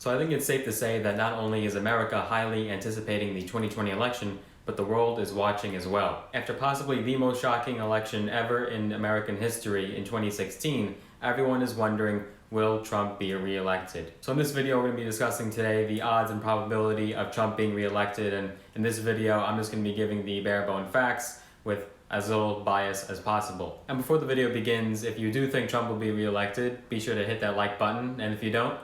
So I think it's safe to say that not only is America highly anticipating the 2020 election, but the world is watching as well. After possibly the most shocking election ever in American history in 2016, everyone is wondering, will Trump be reelected? So in this video, we're going to be discussing today the odds and probability of Trump being reelected, and in this video, I'm just going to be giving the bare bone facts with as little bias as possible. And before the video begins, if you do think Trump will be reelected, be sure to hit that like button, and if you don't,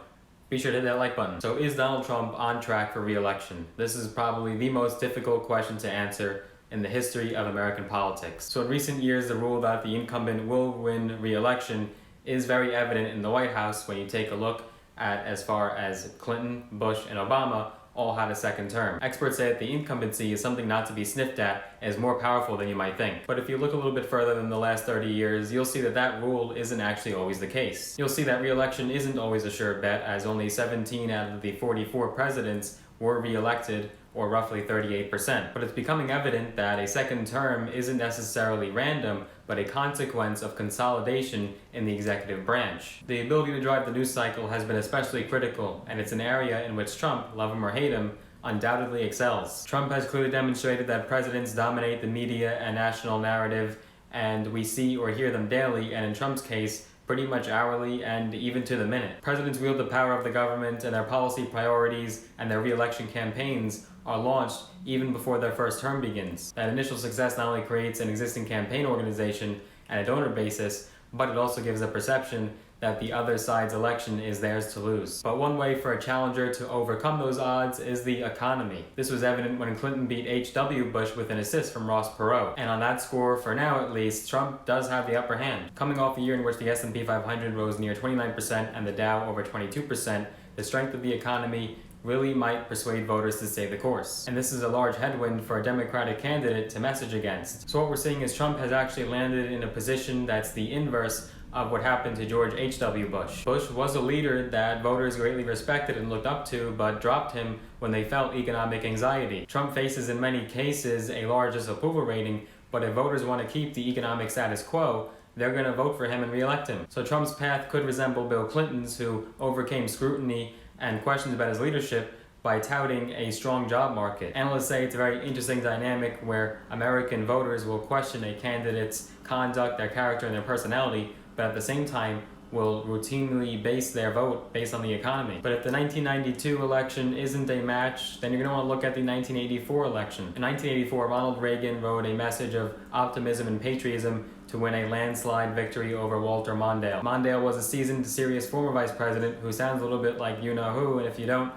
be sure to hit that like button. So is Donald Trump on track for re-election? This is probably the most difficult question to answer in the history of American politics. So in recent years, the rule that the incumbent will win re-election is very evident in the White House when you take a look at as far as Clinton, Bush, and Obama all had a second term. Experts say that the incumbency is something not to be sniffed at and is more powerful than you might think. But if you look a little bit further than the last 30 years, you'll see that that rule isn't actually always the case. You'll see that re-election isn't always a sure bet, as only 17 out of the 44 presidents were re-elected, or roughly 38%. But it's becoming evident that a second term isn't necessarily random, but a consequence of consolidation in the executive branch. The ability to drive the news cycle has been especially critical, and it's an area in which Trump, love him or hate him, undoubtedly excels. Trump has clearly demonstrated that presidents dominate the media and national narrative, and we see or hear them daily, and in Trump's case, pretty much hourly and even to the minute. Presidents wield the power of the government, and their policy priorities and their re-election campaigns are launched even before their first term begins. That initial success not only creates an existing campaign organization and a donor basis, but it also gives a perception that the other side's election is theirs to lose. But one way for a challenger to overcome those odds is the economy. This was evident when Clinton beat H.W. Bush with an assist from Ross Perot. And on that score, for now at least, Trump does have the upper hand. Coming off a year in which the S&P 500 rose near 29% and the Dow over 22%, the strength of the economy really might persuade voters to stay the course. And this is a large headwind for a Democratic candidate to message against. So what we're seeing is Trump has actually landed in a position that's the inverse of what happened to George H.W. Bush. Bush was a leader that voters greatly respected and looked up to, but dropped him when they felt economic anxiety. Trump faces in many cases a large disapproval rating, but if voters want to keep the economic status quo, they're going to vote for him and re-elect him. So Trump's path could resemble Bill Clinton's, who overcame scrutiny and questions about his leadership by touting a strong job market. Analysts say it's a very interesting dynamic where American voters will question a candidate's conduct, their character, and their personality, but at the same time will routinely base their vote based on the economy. But if the 1992 election isn't a match, then you're going to want to look at the 1984 election. In 1984, Ronald Reagan wrote a message of optimism and patriotism to win a landslide victory over Walter Mondale. Mondale was a seasoned, serious former vice president who sounds a little bit like you-know-who, and if you don't,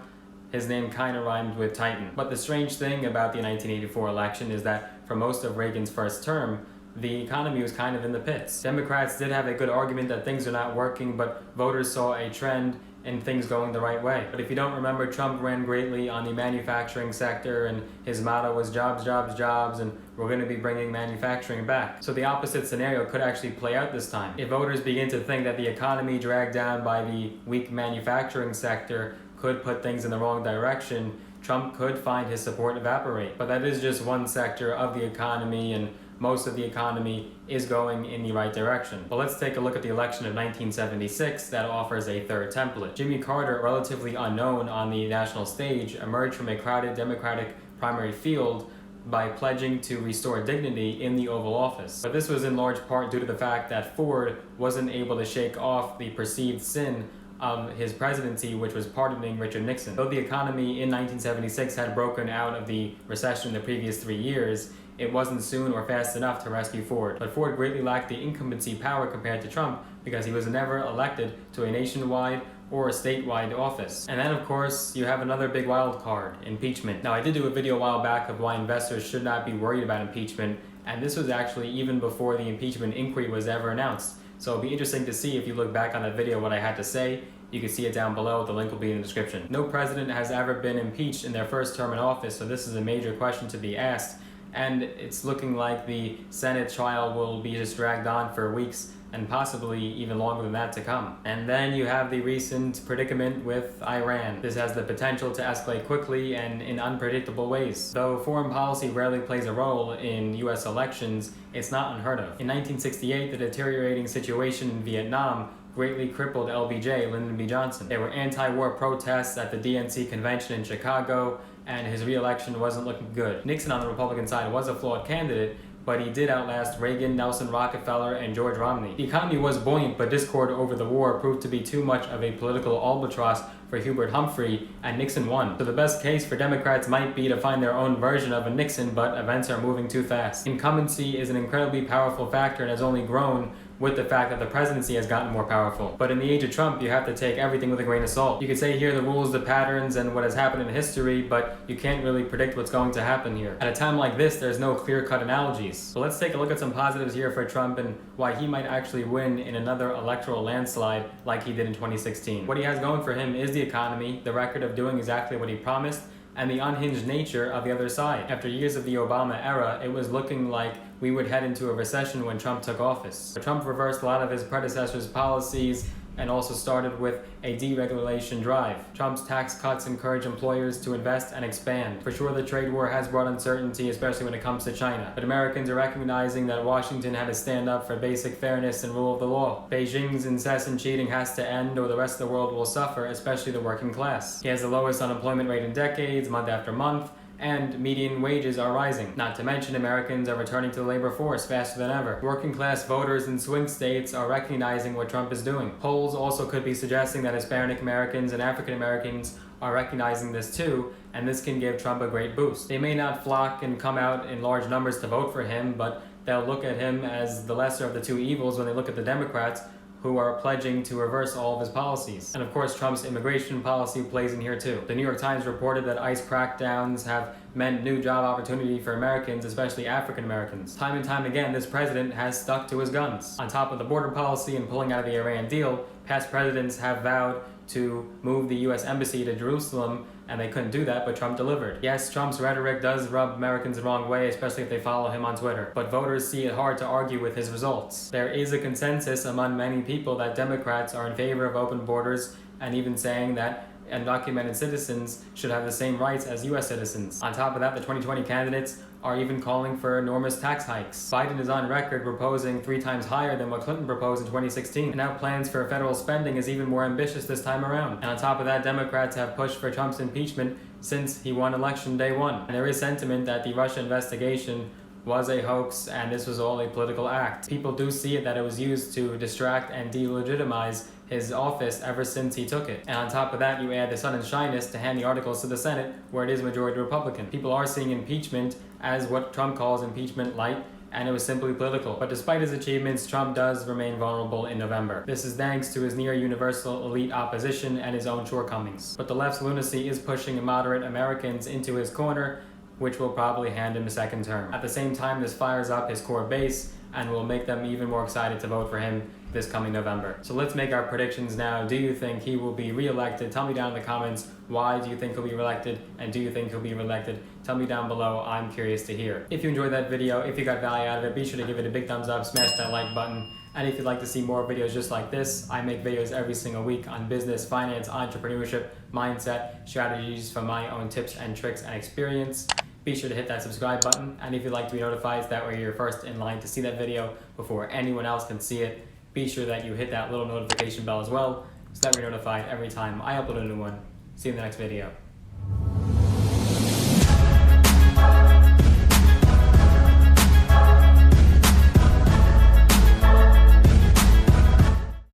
his name kind of rhymed with Titan. But the strange thing about the 1984 election is that for most of Reagan's first term, the economy was kind of in the pits. Democrats did have a good argument that things are not working, but voters saw a trend in things going the right way. But if you don't remember, Trump ran greatly on the manufacturing sector, and his motto was jobs, jobs, jobs, and we're going to be bringing manufacturing back. So the opposite scenario could actually play out this time. If voters begin to think that the economy dragged down by the weak manufacturing sector could put things in the wrong direction, Trump could find his support evaporate. But that is just one sector of the economy, and most of the economy is going in the right direction. But let's take a look at the election of 1976 that offers a third template. Jimmy Carter, relatively unknown on the national stage, emerged from a crowded Democratic primary field by pledging to restore dignity in the Oval Office. But this was in large part due to the fact that Ford wasn't able to shake off the perceived sin of his presidency, which was pardoning Richard Nixon. Though the economy in 1976 had broken out of the recession in the previous 3 years, it wasn't soon or fast enough to rescue Ford. But Ford greatly lacked the incumbency power compared to Trump because he was never elected to a nationwide or a statewide office. And then, of course, you have another big wild card, impeachment. Now, I did do a video a while back of why investors should not be worried about impeachment, and this was actually even before the impeachment inquiry was ever announced. So it'll be interesting to see if you look back on that video what I had to say. You can see it down below. The link will be in the description. No president has ever been impeached in their first term in office, so this is a major question to be asked. And it's looking like the Senate trial will be just dragged on for weeks and possibly even longer than that to come. And then you have the recent predicament with Iran. This has the potential to escalate quickly and in unpredictable ways. Though foreign policy rarely plays a role in US elections, it's not unheard of. In 1968, the deteriorating situation in Vietnam greatly crippled LBJ, Lyndon B. Johnson. There were anti-war protests at the DNC convention in Chicago, and his re-election wasn't looking good. Nixon on the Republican side was a flawed candidate, but he did outlast Reagan, Nelson Rockefeller, and George Romney. The economy was buoyant, but discord over the war proved to be too much of a political albatross for Hubert Humphrey, and Nixon won. So the best case for Democrats might be to find their own version of a Nixon, but events are moving too fast. Incumbency is an incredibly powerful factor and has only grown with the fact that the presidency has gotten more powerful. But in the age of Trump, you have to take everything with a grain of salt. You could say here the rules, the patterns, and what has happened in history, but you can't really predict what's going to happen here. At a time like this, there's no clear-cut analogies. So let's take a look at some positives here for Trump and why he might actually win in another electoral landslide like he did in 2016. What he has going for him is the economy, the record of doing exactly what he promised, and the unhinged nature of the other side. After years of the Obama era, it was looking like we would head into a recession when Trump took office. But Trump reversed a lot of his predecessors' policies and also started with a deregulation drive. Trump's tax cuts encourage employers to invest and expand. For sure, the trade war has brought uncertainty, especially when it comes to China. But Americans are recognizing that Washington had to stand up for basic fairness and rule of the law. Beijing's incessant cheating has to end or the rest of the world will suffer, especially the working class. He has the lowest unemployment rate in decades, month after month, and median wages are rising. Not to mention Americans are returning to the labor force faster than ever. Working class voters in swing states are recognizing what Trump is doing. Polls also could be suggesting that Hispanic Americans and African Americans are recognizing this too, and this can give Trump a great boost. They may not flock and come out in large numbers to vote for him, but they'll look at him as the lesser of the two evils when they look at the Democrats, who are pledging to reverse all of his policies. And of course, Trump's immigration policy plays in here too. The New York Times reported that ICE crackdowns have meant new job opportunity for Americans, especially African Americans. Time and time again, this president has stuck to his guns. On top of the border policy and pulling out of the Iran deal, past presidents have vowed to move the U.S. Embassy to Jerusalem, and they couldn't do that, but Trump delivered. Yes, Trump's rhetoric does rub Americans the wrong way, especially if they follow him on Twitter, but voters see it hard to argue with his results. There is a consensus among many people that Democrats are in favor of open borders, and even saying that undocumented citizens should have the same rights as U.S. citizens. On top of that, the 2020 candidates are even calling for enormous tax hikes. Biden is on record proposing 3 times higher than what Clinton proposed in 2016, and now plans for federal spending is even more ambitious this time around. And on top of that, Democrats have pushed for Trump's impeachment since he won election day 1. And there is sentiment that the Russia investigation was a hoax and this was all a political act. People do see it that it was used to distract and delegitimize his office ever since he took it. And on top of that, you add the sudden shyness to hand the articles to the Senate, where it is majority Republican. People are seeing impeachment as what Trump calls impeachment light, and it was simply political. But despite his achievements, Trump does remain vulnerable in November. This is thanks to his near universal elite opposition and his own shortcomings. But the left's lunacy is pushing moderate Americans into his corner, which will probably hand him a second term. At the same time, this fires up his core base and will make them even more excited to vote for him this coming November. So let's make our predictions now. Do you think he will be reelected? Tell me down in the comments, why do you think he'll be reelected, and do you think he'll be reelected? Tell me down below, I'm curious to hear. If you enjoyed that video, if you got value out of it, be sure to give it a big thumbs up, smash that like button, and if you'd like to see more videos just like this, I make videos every single week on business, finance, entrepreneurship, mindset, strategies from my own tips and tricks and experience. Be sure to hit that subscribe button, and if you'd like to be notified, that way you're first in line to see that video before anyone else can see it. Be sure that you hit that little notification bell as well, so that we're notified every time I upload a new one. See you in the next video.